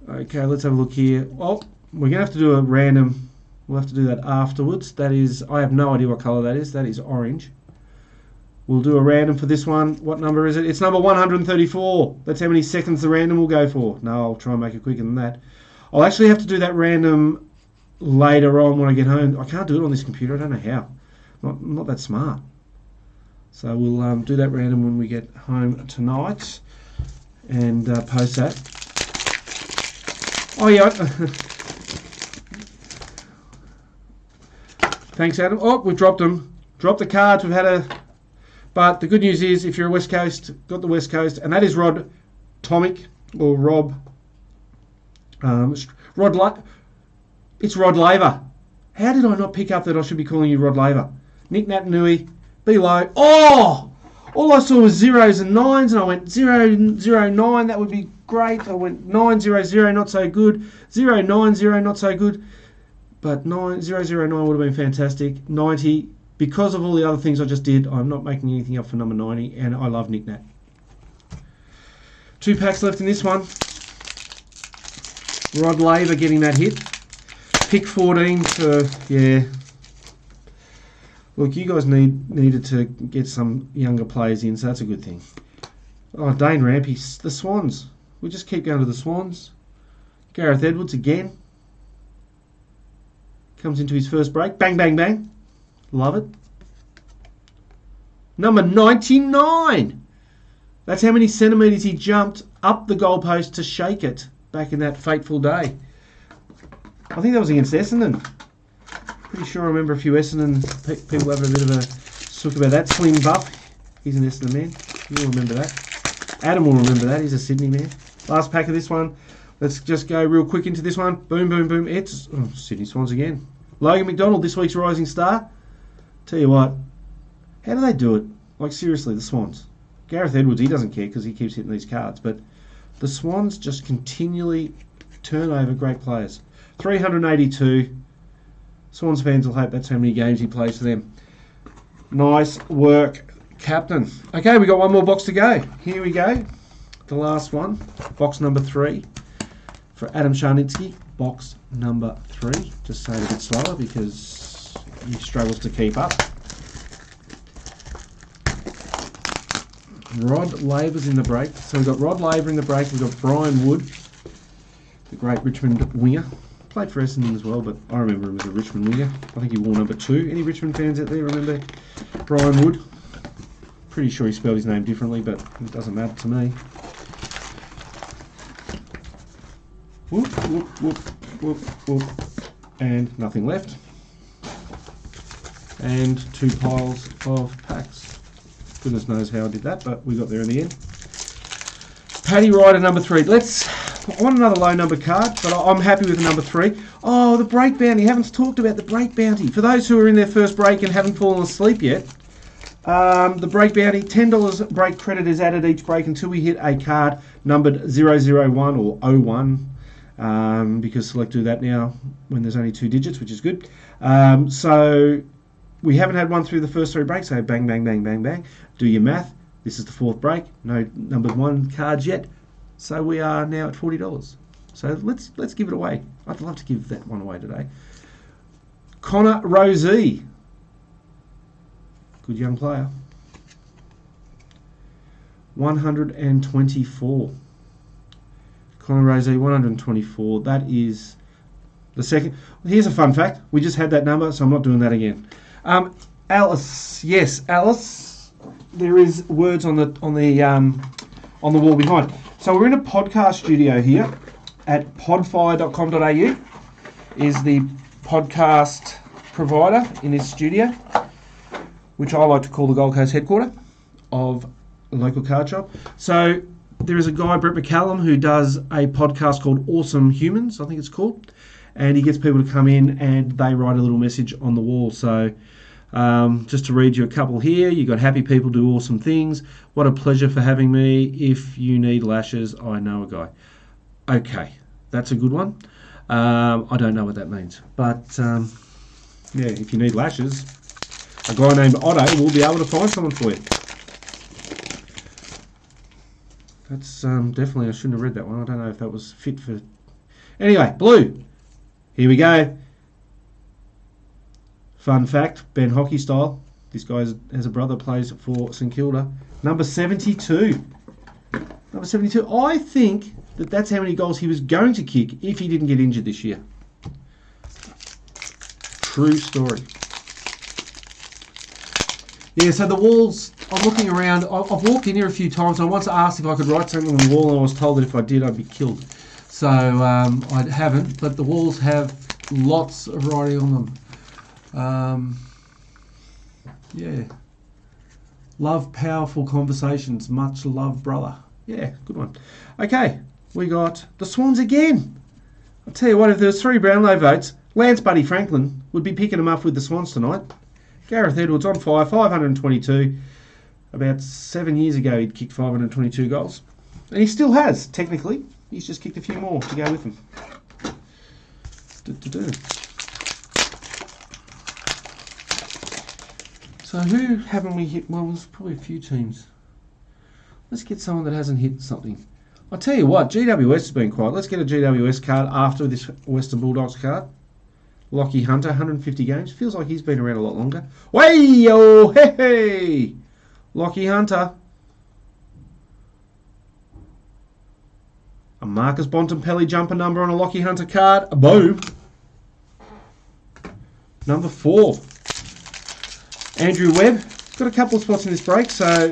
Okay, let's have a look here. Oh, we're going to have to do a random... We'll have to do that afterwards. That is... I have no idea what colour that is. That is orange. We'll do a random for this one. What number is it? It's number 134. That's how many seconds the random will go for. No, I'll try and make it quicker than that. I'll actually have to do that random later on when I get home. I can't do it on this computer. I don't know how. I'm not that smart. So we'll do that random when we get home tonight and post that. Oh, yeah. Thanks, Adam. Oh, we've dropped them. Dropped the cards. We've had a... But the good news is, if you're a West Coast, got the West Coast, and that is Rod Tomic, or Rob... it's Rod Laver. How did I not pick up that I should be calling you Rod Laver? Nick Nat Nui, below. Oh! All I saw was zeros and nines, and I went 009, that would be great. I went 900, not so good. 090, not so good. But 009 would have been fantastic. 90, because of all the other things I just did, I'm not making anything up for number 90, and I love Nick Nat. 2 packs left in this one. Rod Laver getting that hit. Pick 14 for, yeah. Look, you guys needed to get some younger players in, so that's a good thing. Oh, Dane Rampy, the Swans. We just keep going to the Swans. Gareth Edwards again. Comes into his first break. Bang, bang, bang. Love it. Number 99. That's how many centimetres he jumped up the goalpost to shake it back in that fateful day. I think that was against Essendon. Pretty sure I remember a few Essendon people having a bit of a sook about that. Sling Buff, he's an Essendon man. You'll remember that. Adam will remember that. He's a Sydney man. Last pack of this one. Let's just go real quick into this one. Boom, boom, boom. It's Sydney Swans again. Logan McDonald, this week's rising star. Tell you what, how do they do it? Like, seriously, the Swans. Gareth Edwards, he doesn't care because he keeps hitting these cards. But the Swans just continually turn over great players. 382. Swans fans will hope that's how many games he plays for them. Nice work, Captain. Okay, we got one more box to go. Here we go. The last one. Box number 3 for Adam Sharnitsky. Box number 3. Just say it a bit slower because he struggles to keep up. Rod Laver's in the break. So we've got Rod Laver in the break. We've got Brian Wood, the great Richmond winger. Played for Essendon as well, but I remember him as a Richmond winger. I think he wore number 2. Any Richmond fans out there remember Brian Wood? Pretty sure he spelled his name differently, but it doesn't matter to me. Whoop, whoop, whoop, whoop, whoop. And nothing left. And 2 piles of packs. Goodness knows how I did that, but we got there in the end. Paddy Ryder, number 3. I want another low number card, but I'm happy with the number 3. Oh, the break bounty. Haven't talked about the break bounty. For those who are in their first break and haven't fallen asleep yet, the break bounty, $10 break credit is added each break until we hit a card numbered 001 or 01, because Select do that now when there's only 2 digits, which is good. So we haven't had one through the first 3 breaks, so bang, bang, bang, bang, bang. Do your math. This is the 4th break. No numbered 1 cards yet. So we are now at $40. So let's give it away. I'd love to give that one away today. Connor Rozee. Good young player. 124. Connor Rozee, 124. That is the second. Here's a fun fact. We just had that number, so I'm not doing that again. Alice. Yes, Alice. There is words on the wall behind. So we're in a podcast studio here at podfire.com.au is the podcast provider in this studio, which I like to call the Gold Coast headquarter of a local card shop. So there is a guy, Brett McCallum, who does a podcast called Awesome Humans, I think it's called, and he gets people to come in and they write a little message on the wall. So just to read you a couple here. You got happy people do awesome things. What a pleasure for having me. If you need lashes, I know a guy. Okay, that's a good one. I don't know what that means, but yeah, if you need lashes, a guy named Otto will be able to find someone for you. That's definitely, I shouldn't have read that one. I don't know if that was fit for... Anyway, blue. Here we go. Fun fact, Ben Hockey style. This guy has a brother plays for St Kilda. Number 72. Number 72. I think that's how many goals he was going to kick if he didn't get injured this year. True story. Yeah, so the walls, I'm looking around. I've walked in here a few times. I once asked if I could write something on the wall, and I was told that if I did, I'd be killed. So I haven't, but the walls have lots of writing on them. Yeah. Love powerful conversations. Much love, brother. Yeah, good one. Okay, we got the Swans again. I'll tell you what, if there was 3 Brownlow votes, Lance Buddy Franklin would be picking them up with the Swans tonight. Gareth Edwards on fire, 522. About 7 years ago, he'd kicked 522 goals. And he still has, technically. He's just kicked a few more to go with him. So who haven't we hit? Well, there's probably a few teams. Let's get someone that hasn't hit something. I'll tell you what, GWS has been quiet. Let's get a GWS card after this Western Bulldogs card. Lockie Hunter, 150 games. Feels like he's been around a lot longer. Way-oh, hey! Lockie Hunter. A Marcus Bontempelli jumper number on a Lockie Hunter card. Boom. Number 4. Andrew Webb. Got a couple of spots in this break, so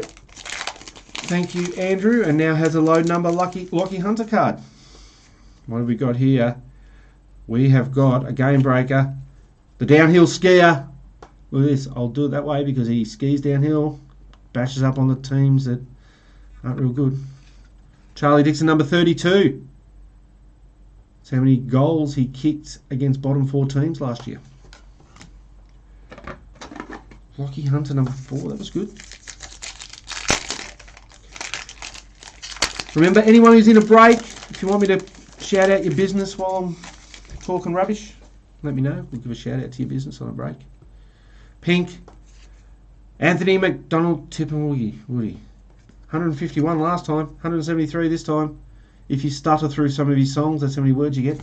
thank you, Andrew. And now has a load number Lockie Hunter card. What have we got here? We have got a game breaker. The downhill skier. Look at this. I'll do it that way because he skis downhill. Bashes up on the teams that aren't real good. Charlie Dixon, number 32. That's how many goals he kicked against bottom 4 teams last year. Lockie Hunter, number 4. That was good. Remember, anyone who's in a break, if you want me to shout out your business while I'm talking rubbish, let me know. We'll give a shout out to your business on a break. Pink. Anthony McDonald Tipperary. Woody. 151 last time. 173 this time. If you stutter through some of his songs, that's how many words you get.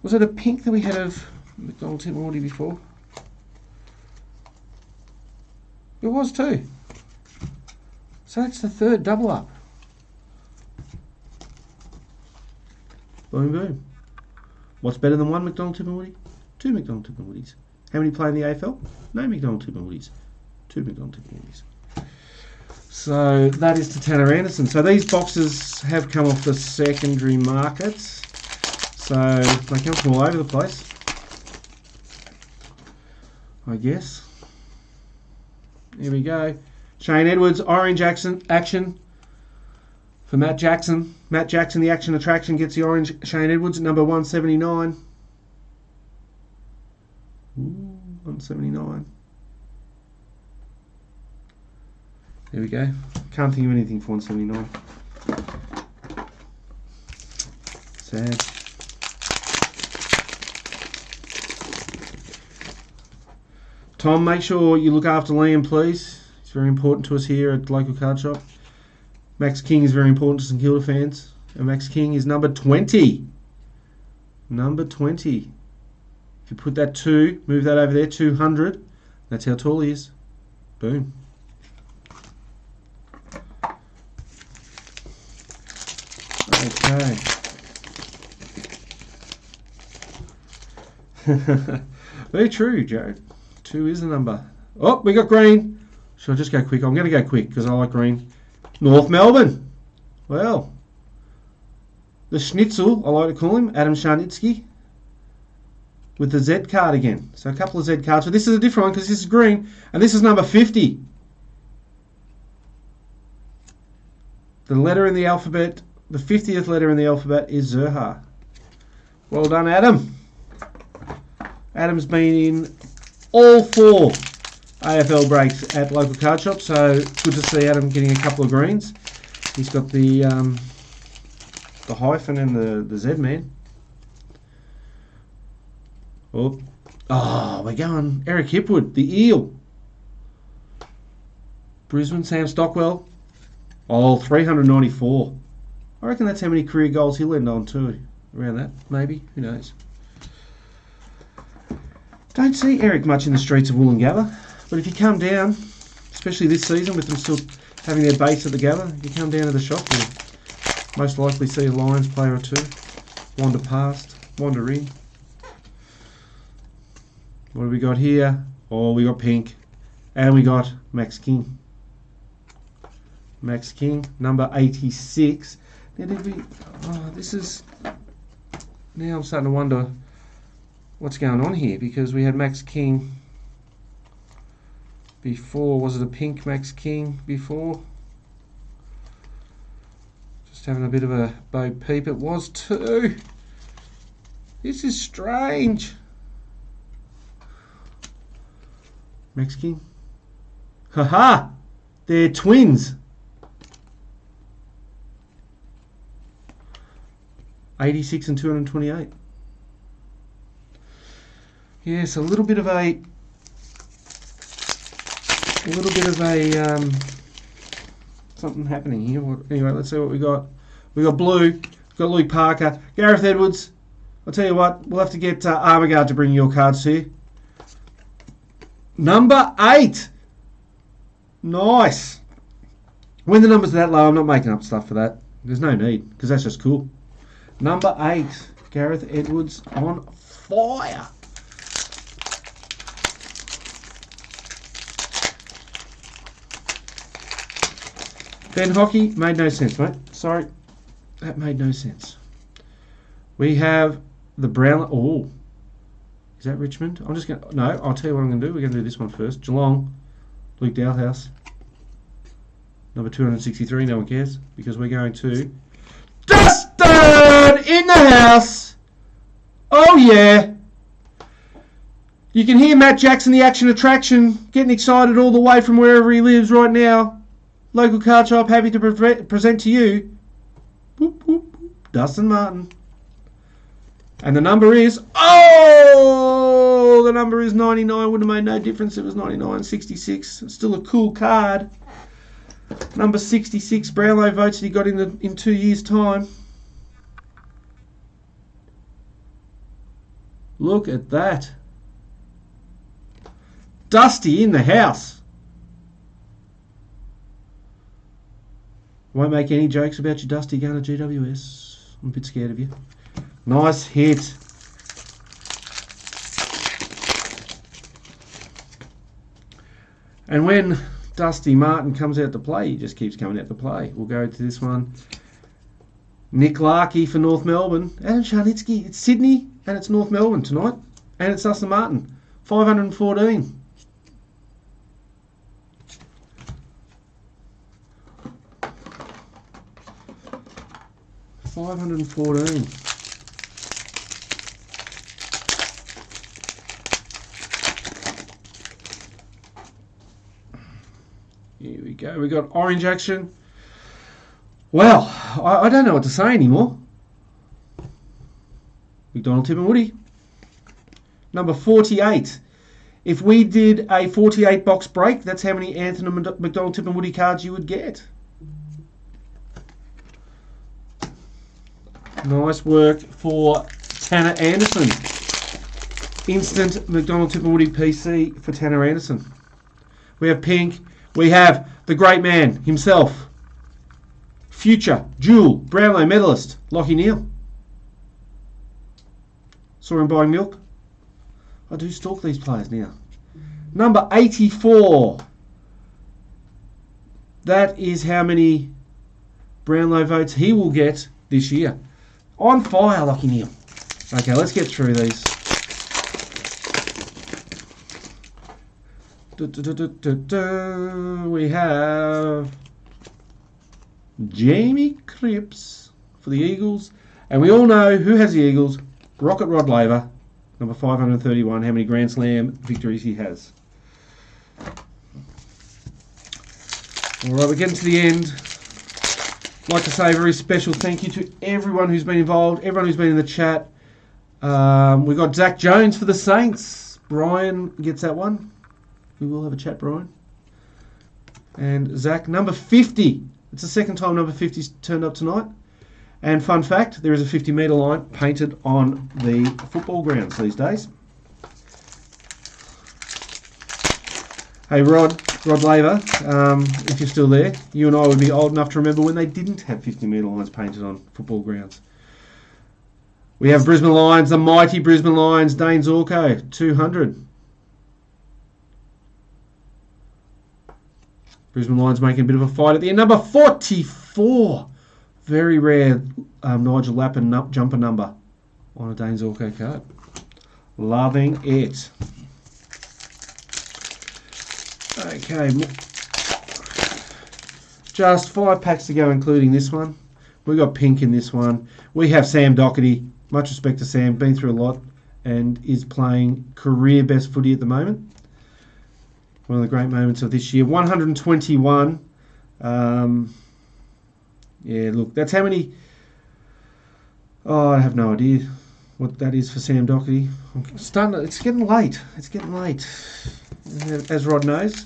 Was it a pink that we had of McDonald Tipperary before? It was too. So that's the 3rd double up. Boom, boom. What's better than 1 McDonald Tipperary? 2 McDonald Tipperarys. How many play in the AFL? No McDonald Tipperarys. 2 McDonald Tipperarys. So that is to Tanner Anderson. So these boxes have come off the secondary markets. So they come from all over the place, I guess. Here we go. Shane Edwards, orange action for Matt Jackson. Matt Jackson, the action attraction, gets the orange Shane Edwards, number 179. Ooh, 179. There we go. Can't think of anything for 179. Sad. Tom, make sure you look after Liam, please. He's very important to us here at the local card shop. Max King is very important to St Kilda fans. And Max King is number 20. Number 20. If you put that 2, move that over there, 200. That's how tall he is. Boom. Okay. Very true, Jared. 2 is the number. Oh, we got green. Should I just go quick? I'm going to go quick because I like green. North Melbourne. Well, the Schnitzel, I like to call him, Adam Scharnitsky, with the Z card again. So a couple of Z cards. But this is a different one because this is green, and this is number 50. The letter in the alphabet, the 50th letter in the alphabet is Zerha. Well done, Adam. Adam's been in all 4 AFL breaks at local card shops, so good to see Adam getting a couple of greens. He's got the hyphen and the Z man. Oh, we're going Eric Hipwood, the Eel. Brisbane, Sam Stockwell. 394. I reckon that's how many career goals he'll end on too. Around that, maybe. Who knows? Don't see Eric much in the streets of Woolloongabba, but if you come down, especially this season with them still having their base at the Gabba, if you come down to the shop, you'll most likely see a Lions player or 2 wander past, wander in. What have we got here? Oh, we got pink, and we got Max King. Max King, number 86. Now did we? Oh, this is Now I'm starting to wonder what's going on here, because we had Max King before. Was it a pink Max King before? Just having a bit of a Bo Peep. It was too. This is strange. Max King. Haha! They're twins. 86 and 228. Yes, a little bit of a something happening here. Anyway, let's see what we got. We got Blue. We got Luke Parker, Gareth Edwards. I'll tell you what, we'll have to get Armagard to bring your cards to you. Number 8. Nice. When the numbers are that low, I'm not making up stuff for that. There's no need, because that's just cool. Number 8, Gareth Edwards on fire. Ben Hockey made no sense, mate. Sorry, that made no sense. We have the Brown. Oh, is that Richmond? I'm just going to... No, I'll tell you what I'm going to do. We're going to do this one first. Geelong, Luke Dowhouse. Number 263, no one cares, because we're going to... Dustin in the house! Oh, yeah. You can hear Matt Jackson, the Action Attraction, getting excited all the way from wherever he lives right now. Local card shop, happy to present to you... Whoop, whoop, whoop, Dustin Martin. And the number is... Oh! The number is 99. Would have made no difference if it was 99, 66. It's still a cool card. Number 66, Brownlow votes that he got in 2 years' time. Look at that. Dusty in the house. Won't make any jokes about your Dusty going to GWS. I'm a bit scared of you. Nice hit. And when Dusty Martin comes out to play, he just keeps coming out to play. We'll go to this one. Nick Larkey for North Melbourne. Adam Charnitsky. It's Sydney and it's North Melbourne tonight. And it's Dustin Martin. 514. Here we go. We got orange action. Well, I don't know what to say anymore. McDonald, Tip and Woody. Number 48. If we did a 48 box break, that's how many Anthony McDonald, Tip and Woody cards you would get. Nice work for Tanner Anderson. Instant McDonald, Tip and Woody PC for Tanner Anderson. We have pink. We have the great man himself. Future dual Brownlow medalist, Lachie Neale. Saw him buying milk. I do stalk these players now. Number 84. That is how many Brownlow votes he will get this year. On fire, Lachie Neale. Okay, let's get through these. We have Jamie Cripps for the Eagles. And we all know who has the Eagles. Rocket Rod Laver, number 531, how many Grand Slam victories he has. All right, we're getting to the end. I'd like to say a very special thank you to everyone who's been involved, everyone who's been in the chat. We've got Zach Jones for the Saints. Brian gets that one. We will have a chat, Brian. And Zach, number 50. It's the second time number 50's turned up tonight. And fun fact, there is a 50-metre line painted on the football grounds these days. Hey, Rod Laver, if you're still there, you and I would be old enough to remember when they didn't have 50-metre lines painted on football grounds. We have Brisbane Lions, the mighty Brisbane Lions, Dane Zorko, 200. Brisbane Lions making a bit of a fight at the end. Number 44. Very rare Nigel Lappin jumper number. on a Dane Zorko card. Loving it. Okay, just 5 packs to go, including this one. We got pink in this one. We have Sam Doherty. Much respect to Sam, been through a lot and is playing career best footy at the moment. One of the great moments of this year. 121. Yeah, look, that's how many. Oh, I have no idea what that is for Sam Doherty. It's getting late. It's getting late. As Rod knows.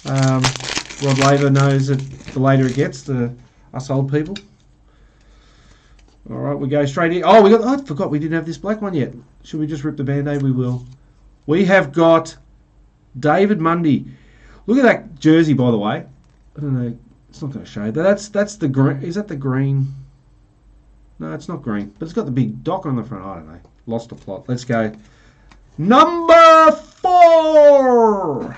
Rod Laver knows that the later it gets, us old people. All right, we go straight in. Oh, I forgot we didn't have this black one yet. Should we just rip the Band-Aid? We will. We have got David Mundy. Look at that jersey, by the way. I don't know. It's not going to show. That's the green. Is that the green? No, it's not green. But it's got the big dock on the front. I don't know. Lost the plot. Let's go. Number 4.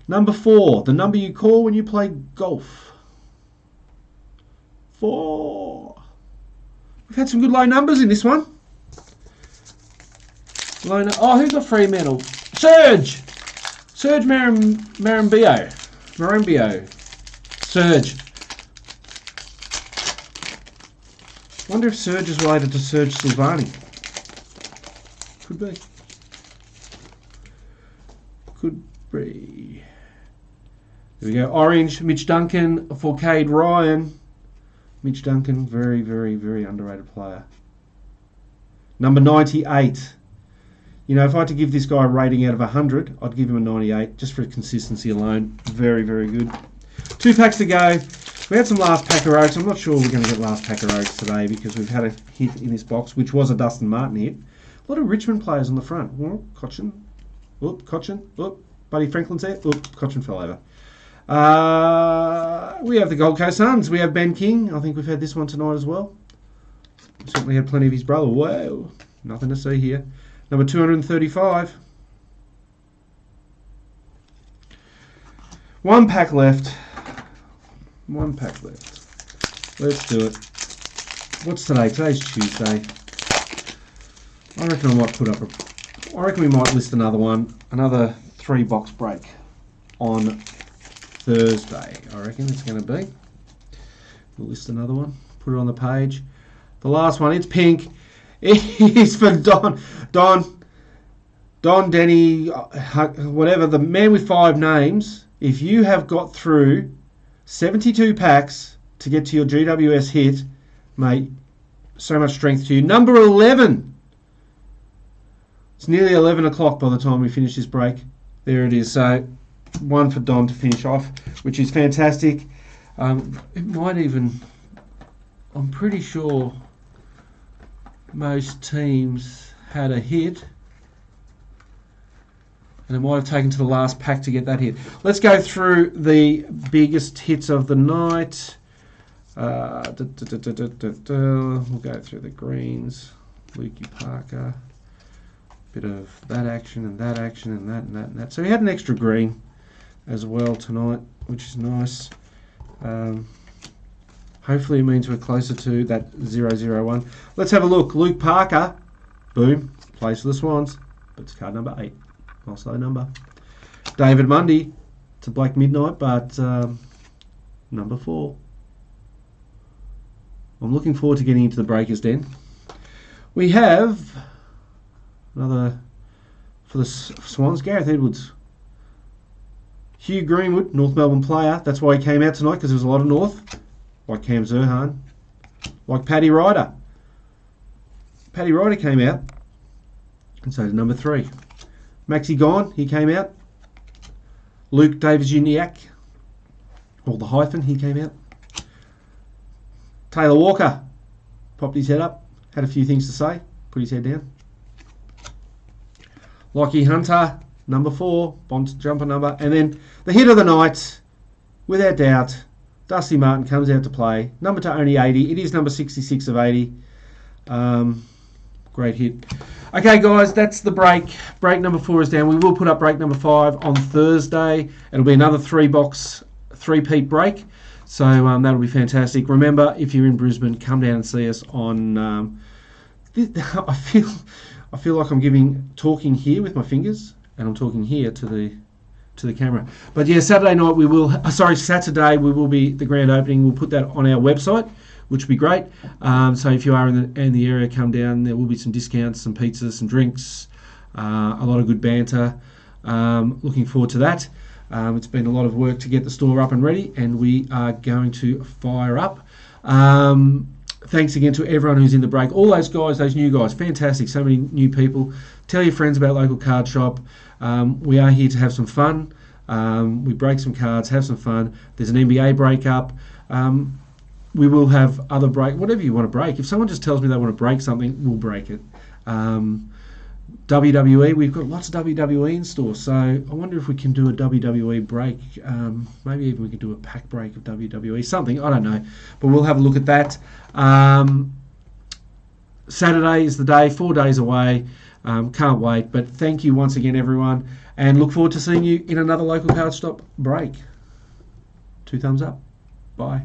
Number 4. The number you call when you play golf. 4. We've had some good low numbers in this one. Oh, who got Fremantle? Serge Marambio. Serge. Wonder if Serge is related to Serge Silvani. Could be. Could be. There we go. Orange, Mitch Duncan for Cade Ryan. Mitch Duncan, very, very, very underrated player. Number 98. You know, if I had to give this guy a rating out of 100, I'd give him a 98, just for consistency alone. Very, very good. 2 packs to go. We had some last pack of rogues. I'm not sure we're going to get last pack of rogues today because we've had a hit in this box, which was a Dustin Martin hit. A lot of Richmond players on the front. Cochin. Buddy Franklin's there. Cochin fell over. We have the Gold Coast Suns. We have Ben King. I think we've had this one tonight as well. Certainly had plenty of his brother. Whoa. Nothing to see here. Number 235. 1 pack left. 1 pack left. Let's do it. What's today? Today's Tuesday. I reckon I might I reckon we might list another one. Another 3-box break on Thursday. I reckon it's going to be. We'll list another one. Put it on the page. The last one, it's pink. It is for Don, Denny, whatever, the man with 5 names. If you have got through 72 packs to get to your GWS hit, mate, so much strength to you. Number 11. It's nearly 11 o'clock by the time we finish this break. There it is. So, 1 for Don to finish off, which is fantastic. It might even, I'm pretty sure most teams had a hit, and it might have taken to the last pack to get that hit. Let's go through the biggest hits of the night. We'll go through the greens. Lukey Parker. Bit of that action and that action and that and that and that. So we had an extra green as well tonight, which is nice. Hopefully it means we're closer to that 001. Let's have a look. Luke Parker, boom, plays for the Swans. But it's card number 8. Nice low number. David Mundy, it's a Black Midnight, but number 4. I'm looking forward to getting into the Breakers Den. We have another for the Swans, Gareth Edwards. Hugh Greenwood, North Melbourne player. That's why he came out tonight, because there was a lot of North. Like Cam Zerhan. Like Paddy Ryder. Paddy Ryder came out. And so did number 3. Maxi Gone, he came out. Luke Davis-Uniacke. Or the hyphen, he came out. Taylor Walker popped his head up. Had a few things to say. Put his head down. Lockie Hunter, number 4. Bond jumper number. And then the hit of the night, without doubt, Dusty Martin comes out to play. Number to only 80. It is number 66 of 80. Great hit. Okay, guys, that's the break. Break number 4 is down. We will put up break number 5 on Thursday. It'll be another 3-box, 3-peat break. So that'll be fantastic. Remember, if you're in Brisbane, come down and see us on I feel like I'm talking here with my fingers, and I'm talking here to the camera. But yeah, Saturday we will be the grand opening. We'll put that on our website, which would be great. So if you are in the area, come down. There will be some discounts, some pizzas, some drinks, a lot of good banter. Looking forward to that. It's been a lot of work to get the store up and ready, and we are going to fire up. Thanks again to everyone who's in the break. All those guys, those new guys, fantastic. So many new people. Tell your friends about local card shop. We are here to have some fun. We break some cards, have some fun. There's an NBA break up. We will have other break, whatever you want to break. If someone just tells me they want to break something, we'll break it. WWE, we've got lots of WWE in store, so I wonder if we can do a WWE break. Maybe even we could do a pack break of WWE, something, I don't know. But we'll have a look at that. Saturday is the day, 4 days away. Can't wait, but thank you once again, everyone, and look forward to seeing you in another local card stop break. 2 thumbs up. Bye.